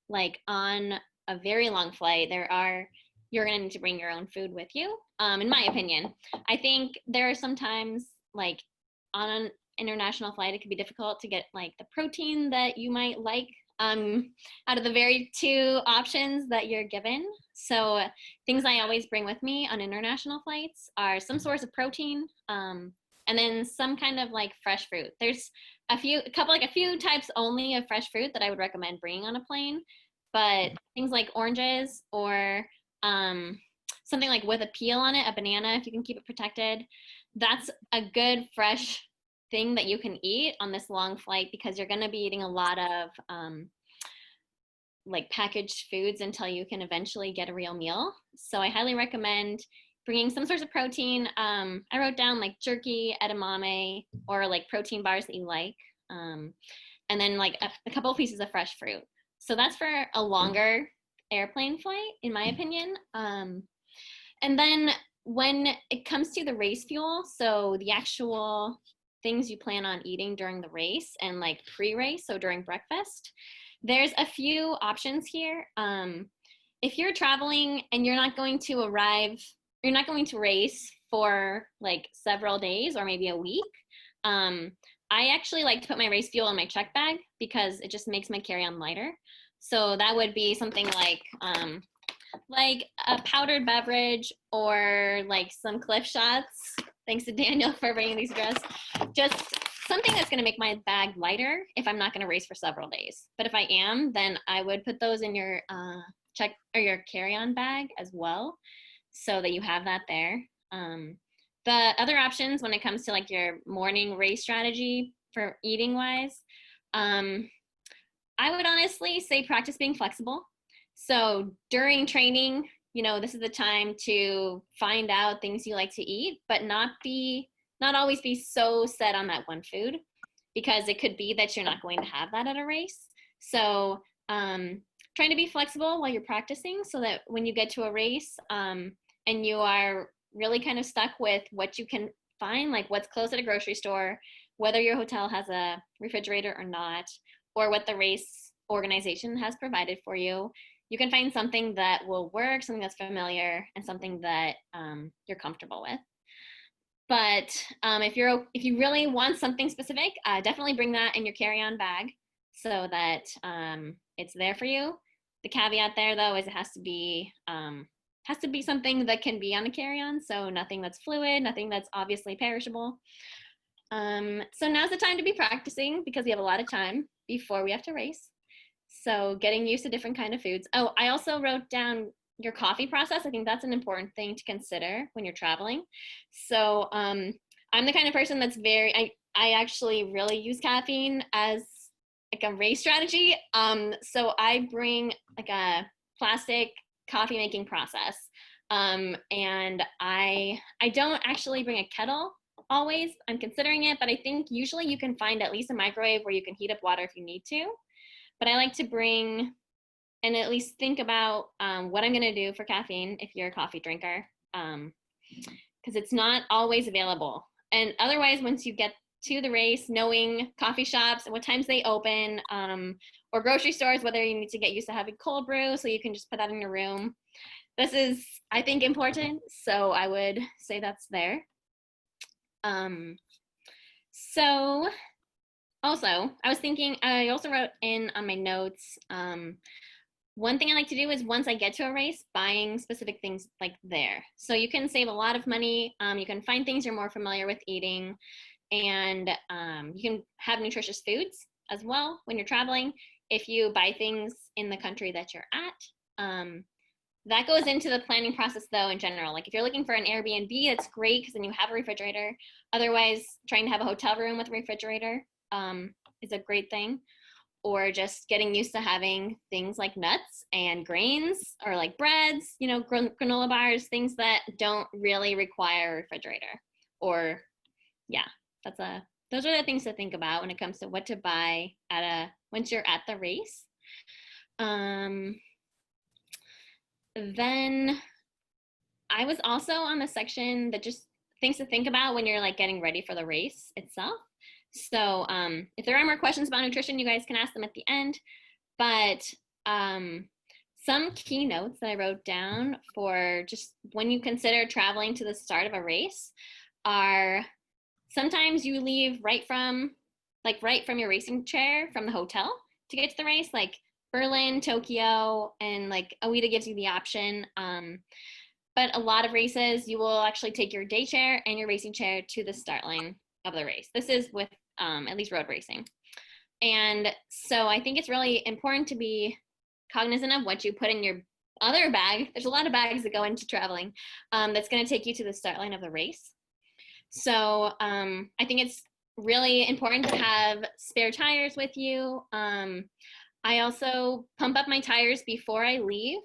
like on a very long flight, you're going to need to bring your own food with you. In my opinion, I think there are sometimes like on an international flight, it could be difficult to get like the protein that you might like out of the very two options that you're given. So things I always bring with me on international flights are some source of protein, and then some kind of like fresh fruit. There's a few types only of fresh fruit that I would recommend bringing on a plane, but things like oranges or something like with a peel on it, a banana, if you can keep it protected, that's a good fresh thing that you can eat on this long flight, because you're going to be eating a lot of like packaged foods until you can eventually get a real meal. So I highly recommend bringing some source of protein. I wrote down like jerky, edamame, or like protein bars that you like, and then like a couple of pieces of fresh fruit. So that's for a longer airplane flight, in my opinion. And then when it comes to the race fuel, so the actual things you plan on eating during the race and like pre-race, so during breakfast, there's a few options here. If you're traveling and you're not going to race for like several days or maybe a week, I actually like to put my race fuel in my check bag because it just makes my carry-on lighter. So that would be something like a powdered beverage or like some Cliff Shots. Thanks to Daniel for bringing these to us. Just something that's going to make my bag lighter if I'm not going to race for several days. But if I am, then I would put those in your check or your carry-on bag as well, so that you have that there. The other options when it comes to like your morning race strategy for eating wise, I would honestly say practice being flexible. So during training, this is the time to find out things you like to eat, but not always be so set on that one food, because it could be that you're not going to have that at a race. So trying to be flexible while you're practicing, so that when you get to a race and you are really kind of stuck with what you can find, like what's close at a grocery store, whether your hotel has a refrigerator or not, or what the race organization has provided for you, you can find something that will work, something that's familiar, and something that you're comfortable with. But if you really want something specific, definitely bring that in your carry-on bag so that it's there for you. The caveat there, though, is it has to be something that can be on a carry-on, so nothing that's fluid, nothing that's obviously perishable. So now's the time to be practicing, because we have a lot of time before we have to race. So getting used to different kind of foods. Oh, I also wrote down your coffee process. I think that's an important thing to consider when you're traveling. So I'm the kind of person that's I actually really use caffeine as like a race strategy. So I bring like a plastic coffee making process. And I don't actually bring a kettle always. I'm considering it, but I think usually you can find at least a microwave where you can heat up water if you need to. But I like to bring and at least think about what I'm going to do for caffeine if you're a coffee drinker, because it's not always available. And otherwise, once you get to the race, knowing coffee shops and what times they open, or grocery stores, whether you need to get used to having cold brew, so you can just put that in your room. This is, I think, important, so I would say that's there. So also, I was thinking, I also wrote in on my notes, one thing I like to do is once I get to a race, buying specific things like there. So you can save a lot of money. You can find things you're more familiar with eating, and you can have nutritious foods as well when you're traveling if you buy things in the country that you're at. That goes into the planning process though in general. Like if you're looking for an Airbnb, that's great because then you have a refrigerator. Otherwise, trying to have a hotel room with a refrigerator is a great thing. Or just getting used to having things like nuts and grains, or like breads, you know, granola bars, things that don't really require a refrigerator. Or yeah, those are the things to think about when it comes to what to buy once you're at the race. Then I was also on the section that just things to think about when you're like getting ready for the race itself. So if there are more questions about nutrition, you guys can ask them at the end. But some key notes that I wrote down for just when you consider traveling to the start of a race are sometimes you leave right from your racing chair from the hotel to get to the race, like Berlin, Tokyo, and like Oita gives you the option. But a lot of races, you will actually take your day chair and your racing chair to the start line of the race. This is with at least road racing. And so I think it's really important to be cognizant of what you put in your other bag. There's a lot of bags that go into traveling that's going to take you to the start line of the race. So I think it's really important to have spare tires with you. I also pump up my tires before I leave,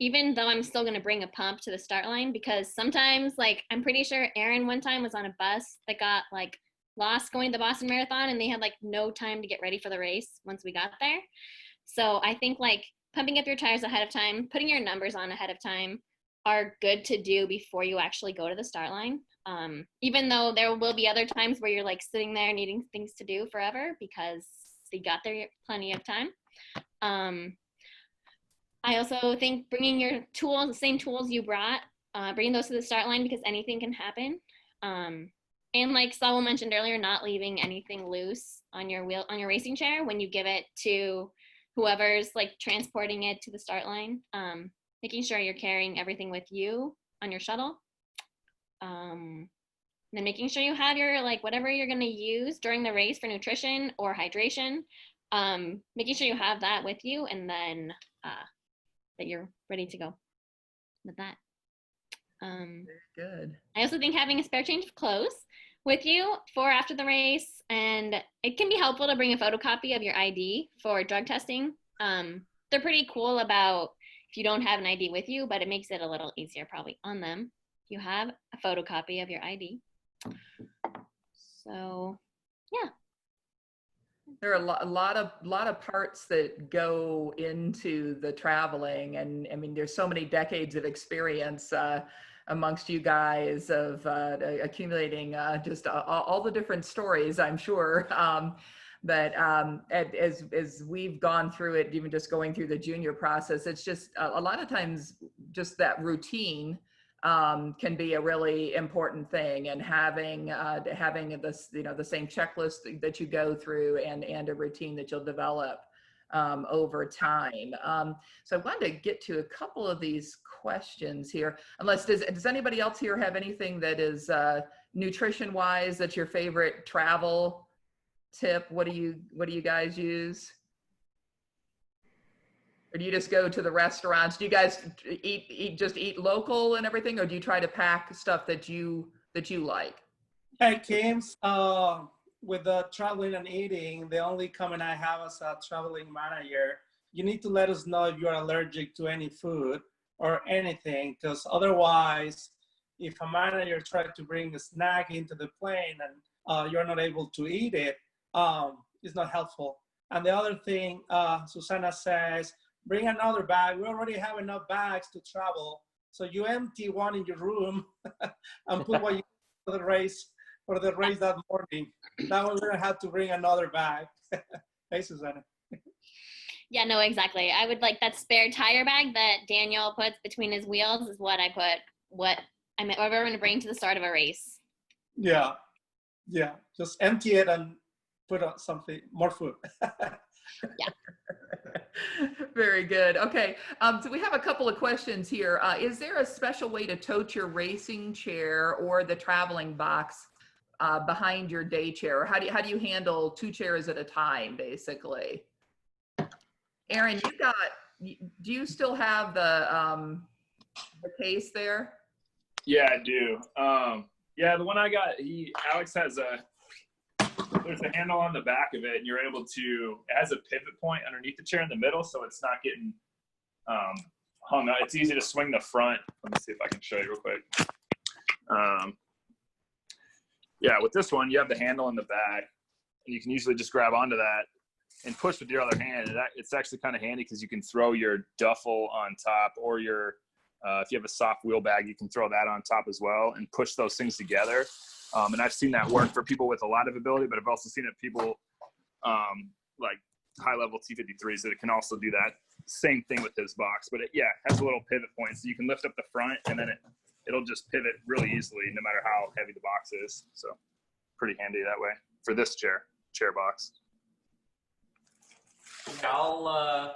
even though I'm still going to bring a pump to the start line, because sometimes, like, I'm pretty sure Aaron one time was on a bus that got like lost going to the Boston Marathon, and they had like no time to get ready for the race once we got there. So I think like pumping up your tires ahead of time, putting your numbers on ahead of time are good to do before you actually go to the start line. Even though there will be other times where you're like sitting there needing things to do forever because you got there plenty of time. I also think bringing your tools, the same tools you brought, bringing those to the start line because anything can happen. And like Saul mentioned earlier, not leaving anything loose on your racing chair when you give it to whoever's like transporting it to the start line. Making sure you're carrying everything with you on your shuttle. Then making sure you have your like whatever you're gonna use during the race for nutrition or hydration. Making sure you have that with you, and then that you're ready to go with that. Very good. I also think having a spare change of clothes with you for after the race, and it can be helpful to bring a photocopy of your ID for drug testing. They're pretty cool about if you don't have an ID with you, but it makes it a little easier probably on them if you have a photocopy of your ID. So yeah. There are a lot of parts that go into the traveling, and I mean, there's so many decades of experience amongst you guys of accumulating just all the different stories, I'm sure. But as we've gone through it, even just going through the junior process, it's just a lot of times just that routine can be a really important thing, and having this, you know, the same checklist that you go through and a routine that you'll develop over time. So I wanted to get to a couple of these questions here. Unless does anybody else here have anything that is nutrition wise that's your favorite travel tip? What do you guys use? Or do you just go to the restaurants? Do you guys eat local and everything, or do you try to pack stuff that you like? Hey, Kims, with the traveling and eating, the only comment I have as a traveling manager, you need to let us know if you're allergic to any food or anything, because otherwise, if a manager tries to bring a snack into the plane and you're not able to eat it, it's not helpful. And the other thing, Susanna says, bring another bag. We already have enough bags to travel. So you empty one in your room and put what you do for the race for the race that morning. Now we're gonna have to bring another bag. Hey, Susanna. Yeah, no, exactly. I would like that spare tire bag that Daniel puts between his wheels is what I put, whatever I'm going to bring to the start of a race. Yeah, yeah. Just empty it and put on something more food. Yeah. Very good. Okay, so we have a couple of questions here. Is there a special way to tote your racing chair or the traveling box behind your day chair? Or how do you handle 2 chairs at a time, basically? Aaron, do you still have the case there? Yeah, I do. Yeah, the one I got, Alex has there's a handle on the back of it, and you're able to, it has a pivot point underneath the chair in the middle, so it's not getting hung up. It's easy to swing the front. Let me see if I can show you real quick. Yeah, with this one, you have the handle in the back, and you can usually just grab onto that and push with your other hand. And it's actually kind of handy because you can throw your duffel on top, or your, if you have a soft wheel bag, you can throw that on top as well and push those things together. And I've seen that work for people with a lot of ability, but I've also seen it people like high-level T53s that it can also do that same thing with this box. But it has a little pivot point, so you can lift up the front, and then it'll just pivot really easily no matter how heavy the box is. So pretty handy that way for this chair box. I'll,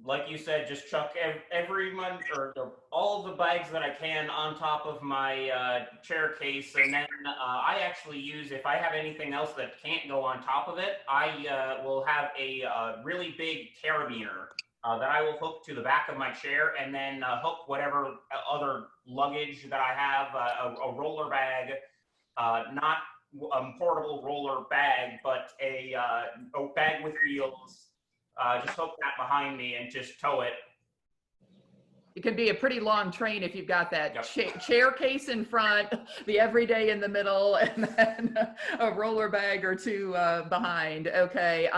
like you said, just chuck every month or all of the bags that I can on top of my chair case, and then I actually use, if I have anything else that can't go on top of it, I will have a really big carabiner that I will hook to the back of my chair, and then hook whatever other luggage that I have, a roller bag, not a portable roller bag, but a bag with wheels. Just hook that behind me and just tow it. It can be a pretty long train if you've got that Yep. chair case in front, the everyday in the middle, and then a roller bag or 2 behind. Okay.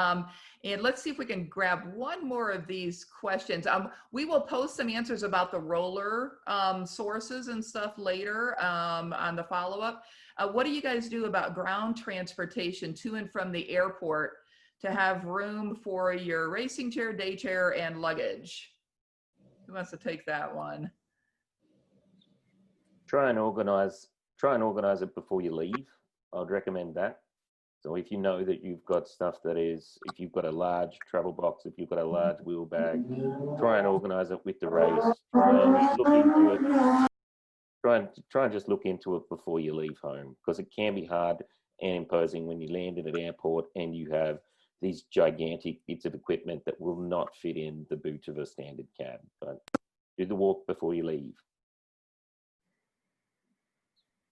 And let's see if we can grab one more of these questions. We will post some answers about the roller sources and stuff later on the follow-up. What do you guys do about ground transportation to and from the airport to have room for your racing chair, day chair, and luggage? Who wants to take that one? Try and organize it before you leave. I'd recommend that. So if you know that you've got stuff if you've got a large travel box, if you've got a large wheel bag, try and organize it with the race. Try and look into it. Try and just look into it before you leave home, because it can be hard and imposing when you land in an airport and you have these gigantic bits of equipment that will not fit in the boot of a standard cab. But do the walk before you leave.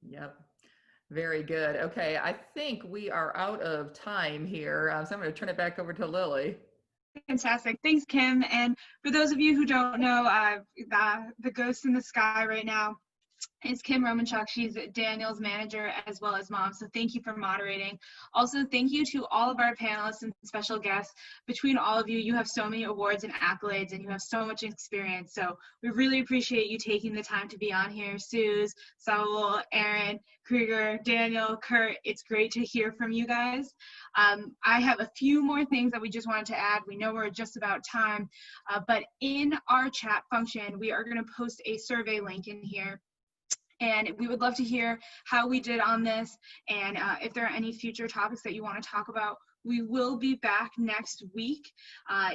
Yep. Very good. Okay, I think we are out of time here. So I'm going to turn it back over to Lily. Fantastic. Thanks, Kim. And for those of you who don't know, the ghost in the sky right now is Kim Romanchuk. She's Daniel's manager as well as mom. So thank you for moderating. Also, thank you to all of our panelists and special guests. Between all of you, you have so many awards and accolades, and you have so much experience. So we really appreciate you taking the time to be on here. Suze, Saul, Aaron, Krieger, Daniel, Kurt, it's great to hear from you guys. I have a few more things that we just wanted to add. We know we're just about time, but in our chat function, we are going to post a survey link in here. And we would love to hear how we did on this, and if there are any future topics that you want to talk about. We will be back next week.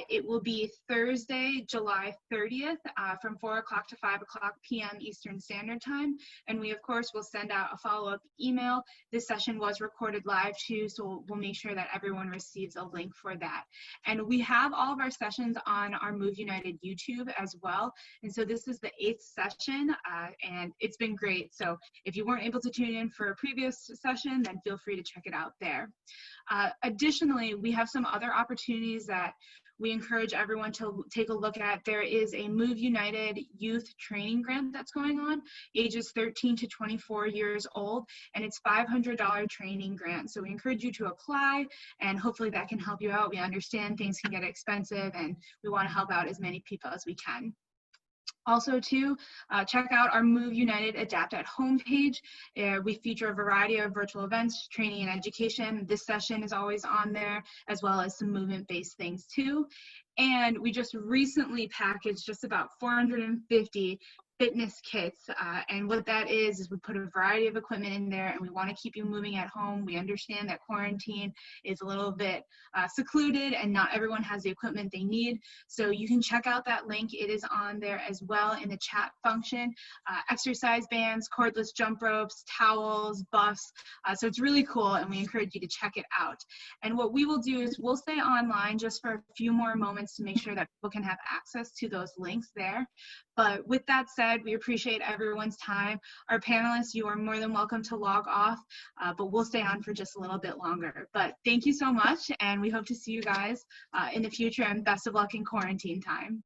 It will be Thursday, July 30th from 4 o'clock to 5 o'clock p.m. Eastern Standard Time. And we, of course, will send out a follow-up email. This session was recorded live, too, so we'll make sure that everyone receives a link for that. And we have all of our sessions on our Move United YouTube as well. And so this is the 8th session, and it's been great. So if you weren't able to tune in for a previous session, then feel free to check it out there. Additionally, we have some other opportunities that we encourage everyone to take a look at. There is a Move United Youth Training Grant that's going on, ages 13 to 24 years old, and it's $500 training grant. So we encourage you to apply, and hopefully that can help you out. We understand things can get expensive, and we want to help out as many people as we can. Also, too, check out our Move United Adapt at Home page. We feature a variety of virtual events, training, and education. This session is always on there, as well as some movement-based things, too. And we just recently packaged just about 450 fitness kits, and what that is we put a variety of equipment in there, and we want to keep you moving at home. We understand that quarantine is a little bit secluded and not everyone has the equipment they need, so you can check out that link. It is on there as well in the chat function. Exercise bands, cordless jump ropes, towels, buffs, so it's really cool, and we encourage you to check it out. And what we will do is we'll stay online just for a few more moments to make sure that people can have access to those links there. But with that said, we appreciate everyone's time. Our panelists, you are more than welcome to log off, but we'll stay on for just a little bit longer. But thank you so much, and we hope to see you guys in the future, and best of luck in quarantine time.